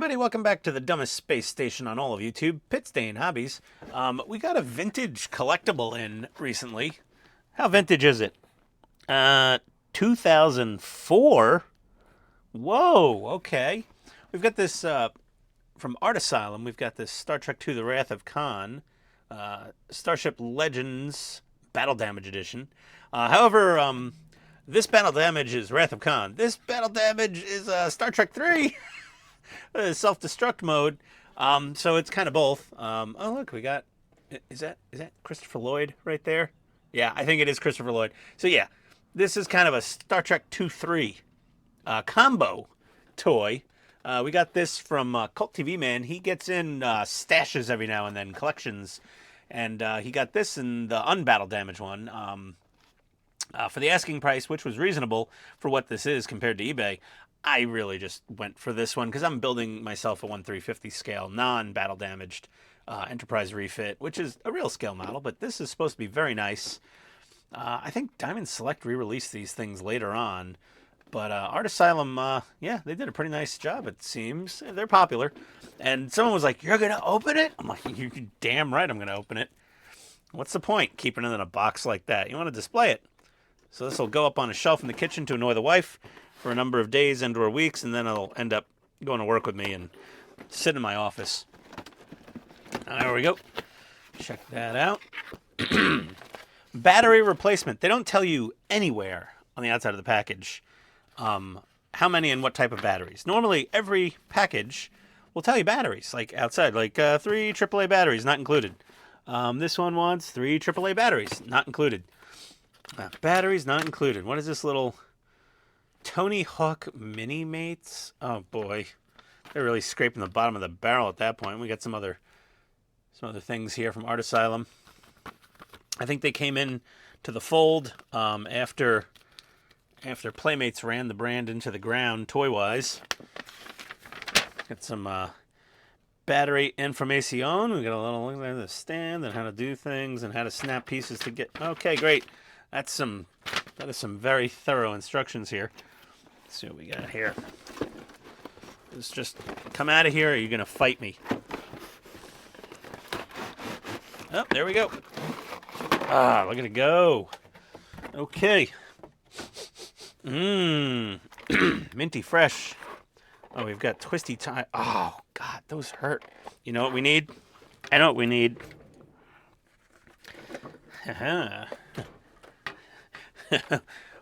everybody, welcome back to the dumbest space station on all of YouTube, Pitstain Hobbies. We got a vintage collectible in recently. How vintage is it? 2004? Whoa, okay. We've got this from Art Asylum. We've got this Star Trek II: The Wrath of Khan, Starship Legends Battle Damage Edition. However, this Battle Damage is Wrath of Khan. This Battle Damage is Star Trek 3. Self-destruct mode. So it's kind of both. Oh, look, we got... Is that Christopher Lloyd right there? Yeah, I think it is Christopher Lloyd. So yeah, this is kind of a Star Trek 2-3 combo toy. We got this from CultTVman. He gets in stashes every now and then, collections. And he got this in the unbattle damage one. For the asking price, which was reasonable for what this is compared to eBay, I really just went for this one because I'm building myself a 1/350 scale, non-battle damaged Enterprise refit, which is a real scale model, but this is supposed to be very nice. I think Diamond Select re-released these things later on, but Art Asylum, yeah, they did a pretty nice job, it seems. They're popular. And someone was like, "You're going to open it?" I'm like, "You're damn right I'm going to open it. What's the point keeping it in a box like that? You want to display it." So this will go up on a shelf in the kitchen to annoy the wife for a number of days and or weeks, and then it'll end up going to work with me and sit in my office. There we go. Check that out. Battery replacement. They don't tell you anywhere on the outside of the package how many and what type of batteries. Normally, every package will tell you batteries, like outside, like 3 AAA batteries, not included. This one wants 3 AAA batteries, not included. Batteries not included. What is this little Tony Hawk Mini Mates? Oh boy, they're really scraping the bottom of the barrel at that point. We got some other things here from Art Asylum. I think they came in to the fold after Playmates ran the brand into the ground toy-wise. Got some battery information. We got a little look at the stand and how to do things and how to snap pieces to get. Okay, great. That is some very thorough instructions here. Let's see what we got here. Let's just come out of here, or are you going to fight me? Oh, there we go. Ah, look at it go. Okay. Minty fresh. Oh, we've got twisty tie. Oh, God, those hurt. You know what we need? I know what we need.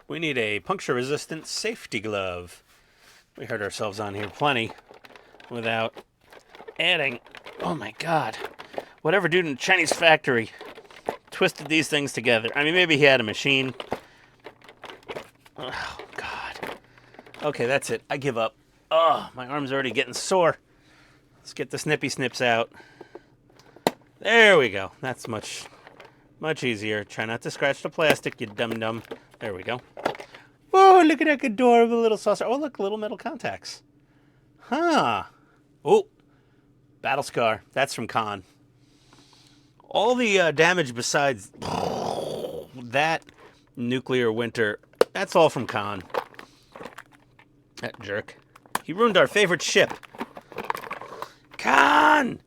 We need a puncture-resistant safety glove. We hurt ourselves on here plenty without adding. Oh, my God. Whatever dude in the Chinese factory twisted these things together. I mean, maybe he had a machine. Oh, God. Okay, that's it. I give up. Oh, my arm's already getting sore. Let's get the snippy snips out. There we go. That's much easier. Try not to scratch the plastic, you dum-dum. There we go. Oh, look at that adorable little saucer. Oh, look, little metal contacts. Huh. Oh, battle scar. That's from Khan. All the damage besides that nuclear winter, that's all from Khan. That jerk. He ruined our favorite ship. Khan!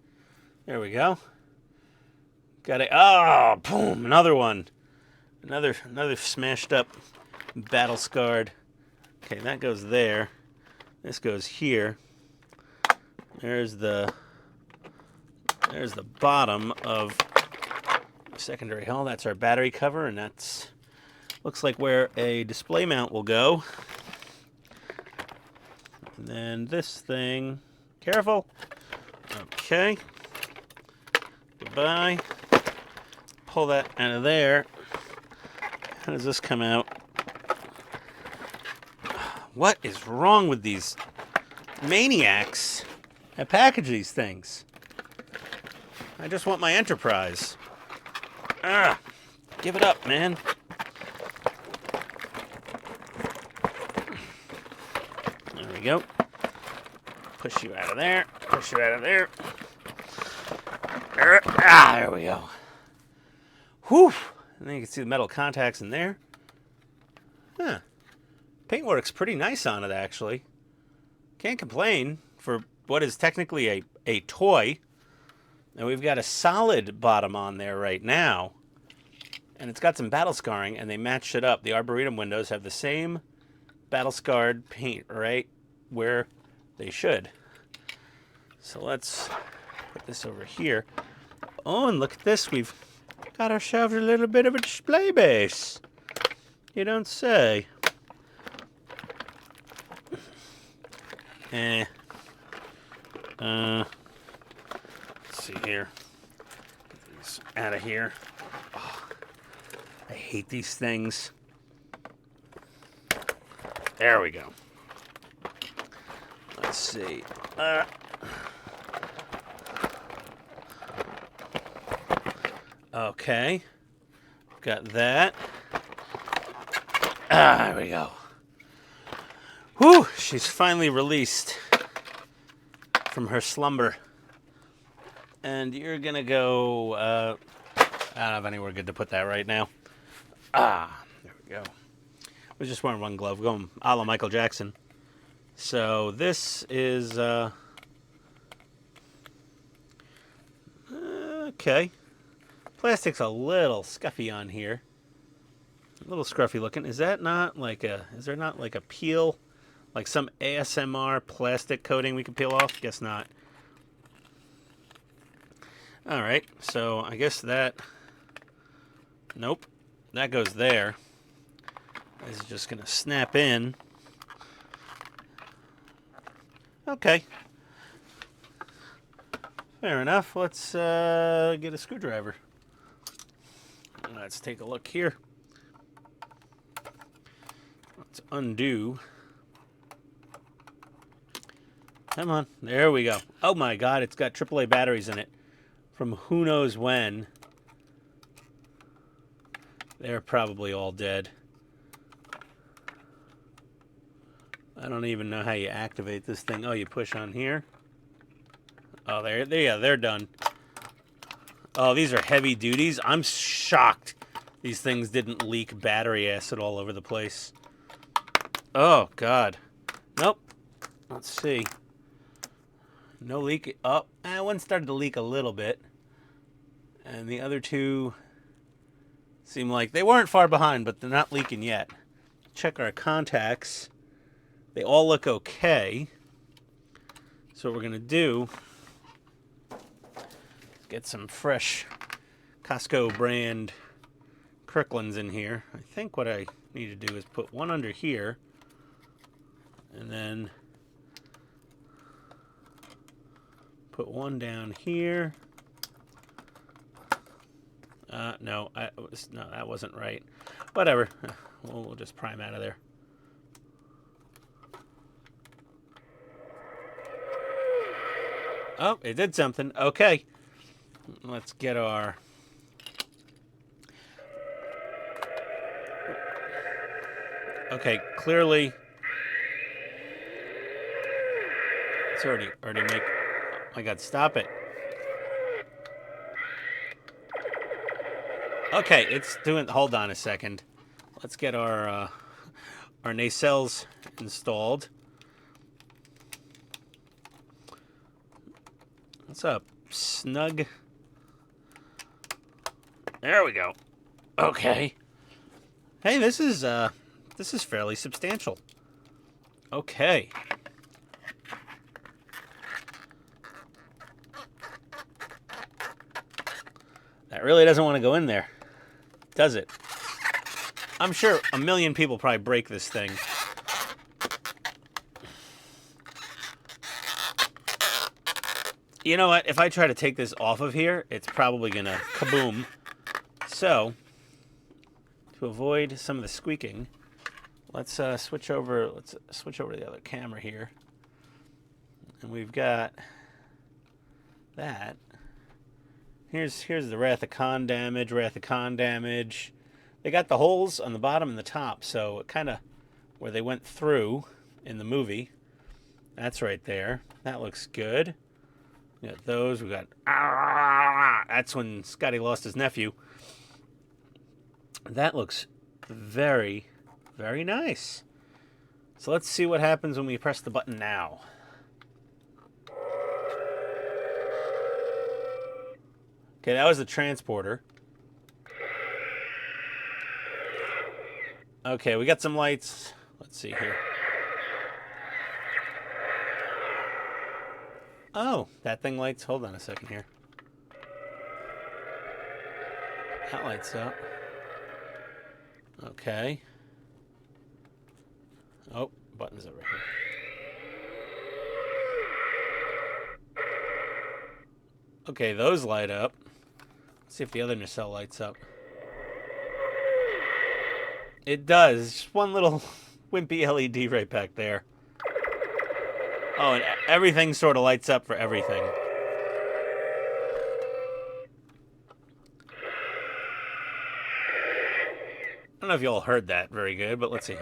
There we go. Got it. Oh, boom, another one. Another smashed up, battle scarred. Okay, that goes there. This goes here. There's the bottom of secondary hull. That's our battery cover, and that's looks like where a display mount will go. And then this thing, careful. Okay. Goodbye. Pull that out of there. How does this come out? What is wrong with these maniacs that package these things? I just want my Enterprise. Give it up, man. There we go. Push you out of there. Push you out of there. There we go. Whew. And then you can see the metal contacts in there. Paintwork's pretty nice on it, actually. Can't complain for what is technically a toy. And we've got a solid bottom on there right now. And it's got some battle scarring, and they matched it up. The Arboretum windows have the same battle scarred paint right where they should. So let's put this over here. Oh, and look at this. We've got ourselves a little bit of a display base. You don't say. Let's see here. Get these out of here. Oh, I hate these things. There we go. Let's see. Okay. Got that. There we go. Whew, she's finally released from her slumber. And you're gonna go, I don't have anywhere good to put that right now. There we go. I was just wearing one glove, going a la Michael Jackson. So this is, okay. Plastic's a little scuffy on here. A little scruffy looking. Is that not like is there not like a peel? Like some ASMR plastic coating we can peel off? Guess not. Alright, so I guess that... Nope. That goes there. This is just going to snap in. Okay. Fair enough. Let's get a screwdriver. Let's take a look here. Let's undo. Come on. There we go. Oh my god, it's got AAA batteries in it. From who knows when. They're probably all dead. I don't even know how you activate this thing. Oh, you push on here. Oh, yeah, they're done. Oh, these are heavy duties. I'm shocked these things didn't leak battery acid all over the place. Oh, God. Nope. Let's see. No leak. Oh, one started to leak a little bit. And the other two seem like they weren't far behind, but they're not leaking yet. Check our contacts. They all look okay. So what we're going to do is get some fresh Costco brand Kirklands in here. I think what I need to do is put one under here and then put one down here. No, that wasn't right. Whatever. We'll just prime out of there. Oh, it did something. Okay. Let's get our... Okay, clearly... It's already make... Oh my god, stop it. Okay, it's doing... Hold on a second. Let's get our nacelles installed. What's up, Snug? There we go. Okay. Hey, this is fairly substantial. Okay. That really doesn't want to go in there, does it? I'm sure a million people probably break this thing. You know what? If I try to take this off of here, it's probably going to kaboom. So, to avoid some of the squeaking, let's switch over to the other camera here. And we've got that. Here's the Wrath of Khan damage. They got the holes on the bottom and the top, so it kind of where they went through in the movie. That's right there. That looks good. We got those. We got... That's when Scotty lost his nephew. That looks very, very nice. So let's see what happens when we press the button now. Okay, that was the transporter. Okay, we got some lights. Let's see here. Oh, that thing lights. Hold on a second here. That lights up. Okay. Oh, buttons over here. Okay, those light up. Let's see if the other nacelle lights up. It does. Just one little wimpy LED right back there. Oh, and everything sort of lights up for everything. I don't know if you all heard that very good, but let's see.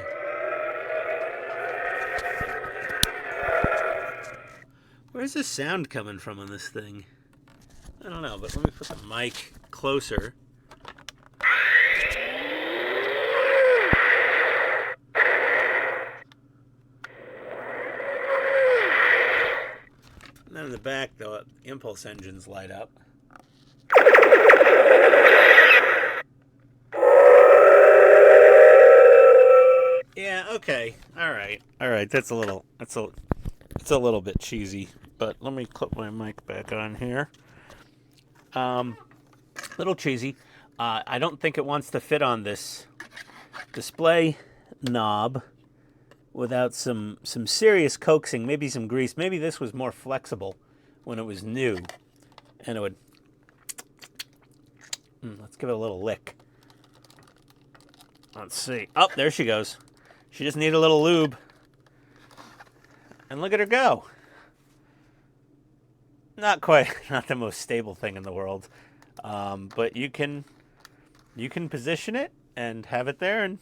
Where's the sound coming from on this thing? I don't know, but let me put the mic closer. And then in the back, the impulse engines light up. Yeah, okay. All right. That's a little bit cheesy, but let me clip my mic back on here. Little cheesy. I don't think it wants to fit on this display knob without some serious coaxing, maybe some grease. Maybe this was more flexible when it was new, and it would. Let's give it a little lick. Let's see. Oh, there she goes. She just needed a little lube. And look at her go. Not the most stable thing in the world. But you can position it and have it there, and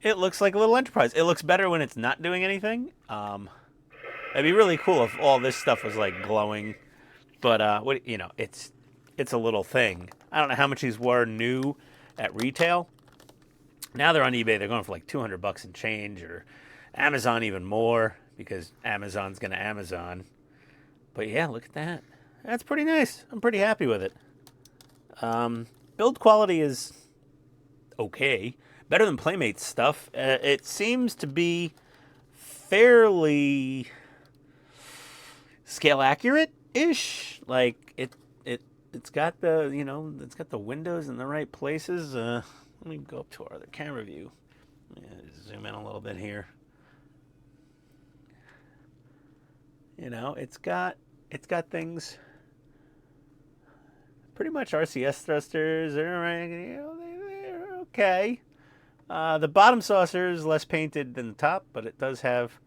it looks like a little Enterprise. It looks better when it's not doing anything. It'd be really cool if all this stuff was like glowing. But it's a little thing. I don't know how much these were new at retail. Now they're on eBay. They're going for like $200 and change, or Amazon even more, because Amazon's going to Amazon. But yeah, look at that. That's pretty nice. I'm pretty happy with it. Build quality is okay. Better than Playmate's stuff. It seems to be fairly scale accurate-ish. Like it's got the it's got the windows in the right places. Let me go up to our other camera view. Zoom in a little bit here. It's got things. Pretty much RCS thrusters. They're okay. The bottom saucer is less painted than the top, but it does have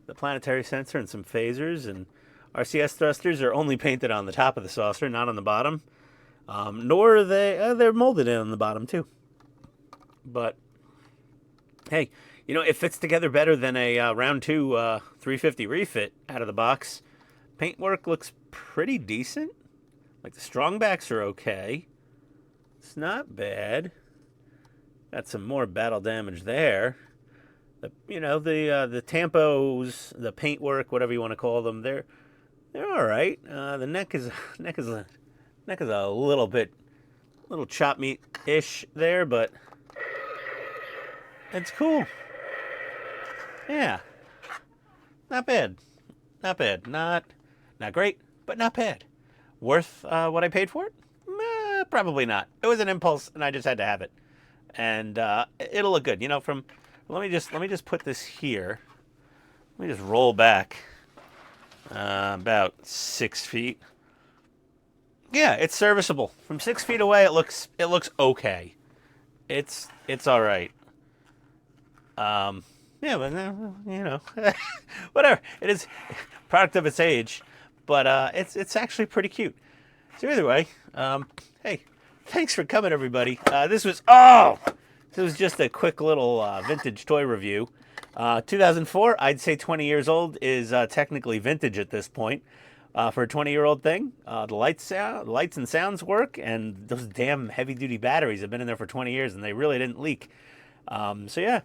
the planetary sensor and some phasers. And RCS thrusters are only painted on the top of the saucer, not on the bottom. Nor are they're molded in on the bottom too. But hey, it fits together better than a round 2 350 refit out of the box. Paintwork looks pretty decent. Like the strongbacks are okay. It's not bad. Got some more battle damage there. The tampos, the paintwork, whatever you want to call them, they're all right. The neck is a little chop meat ish there, but it's cool. Yeah, not bad. Not great, but not bad. Worth what I paid for it? Probably not. It was an impulse, and I just had to have it, and it'll look good. Let me just put this here. Let me just roll back about 6 feet. Yeah, it's serviceable. From 6 feet away, it looks okay. It's all right. Yeah, but whatever. It is product of its age, but it's actually pretty cute. So either way, hey, thanks for coming, everybody. This was just a quick little vintage toy review. 2004, I'd say 20 years old is technically vintage at this point. For a 20-year-old thing, the lights and sounds work, and those damn heavy-duty batteries have been in there for 20 years, and they really didn't leak. So yeah.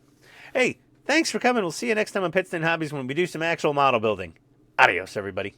Hey, thanks for coming. We'll see you next time on Pittston Hobbies when we do some actual model building. Adios, everybody.